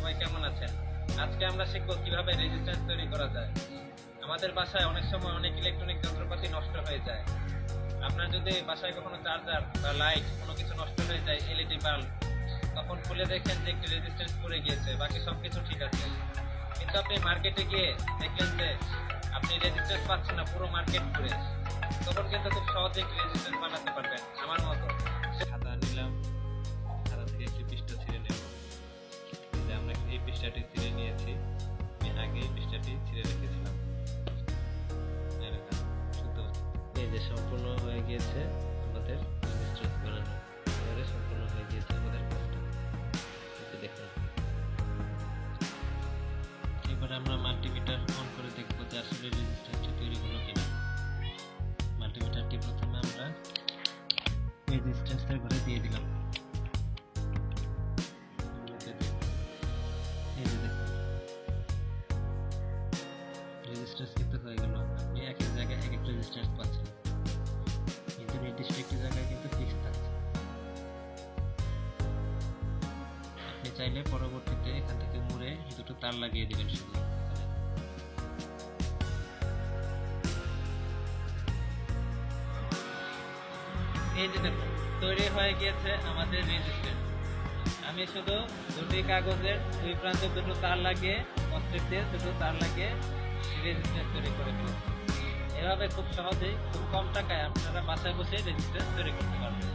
সবাই কেমন আছেন? আজকে আমরা শিখবো কিভাবে রেজিস্ট্যান্স তৈরি করা যায়। আমাদের বাসায় অনেক সময় অনেক ইলেকট্রনিক যন্ত্রপাতি নষ্ট হয়ে যায়। আপনার যদি বাসায় কখনো চার্জার বা লাইট কোনো কিছু নষ্ট হয়ে যায়, এলইডি বাল্ব, তখন খুলে দেখেন যে একটি রেজিস্ট্যান্স পড়ে গিয়েছে, বাকি সবকিছু ঠিক আছে। কিন্তু আপনি মার্কেটে গিয়ে দেখলেন যে আপনি রেজিস্ট্যান্স পাচ্ছেন না পুরো মার্কেট ঘুরে, তখন কিন্তু খুব সহজে একটি রেজিস্ট্যান্স বানাতে পারবেন আমার মতো। খাতা নিলাম, খাতা থেকে একটি পৃষ্ঠা ছিঁড়ে নেব। আমরা এই পৃষ্ঠাটি ছিঁড়ে নিয়েছি, আমি আগে এই পৃষ্ঠাটি ছিঁড়ে রেখেছিলাম। এই যে সম্পূর্ণ হয়ে গিয়েছে আমাদের রেজিস্ট্যান্স বানানো, এবারে সম্পূর্ণ হয়ে গিয়েছে আমাদের কাজটা। দেখুন, এবারে আমরা মাল্টিমিটার অন করে দেখবো যে আসলে রেজিস্ট্যান্সটি তৈরি হলো কিনা। মাল্টিমিটারটি প্রথমে আমরা রেজিস্ট্যান্সের ঘরে দিয়ে দিলাম। রেজিস্ট্যান্স কিন্তু হয়ে গেল। আপনি এক এক জায়গায় এক এক রেজিস্ট্যান্স পাচ্ছেন, কিন্তু নির্দিষ্ট একটি জায়গায় কিন্তু ফিক্স থাকছে। আপনি চাইলে পরবর্তীতে এখান থেকে মুড়ে দুটো তার লাগিয়ে দিবেন শুধু। এই যে দেখুন, তৈরি হয়ে গিয়েছে আমাদের রেজিস্ট্যান্স। আমি শুধু দুটি কাগজের দুই প্রান্তে দুটো তার লাগিয়ে, অস্ট্রিক দিয়ে দুটো তার লাগিয়ে রেজিস্ট্যান্স তৈরি করে ফেলেছি। এভাবে খুব সহজেই খুব কম টাকায় আপনারা বাসায় বসে রেজিস্ট্যান্স তৈরি করতে পারবেন।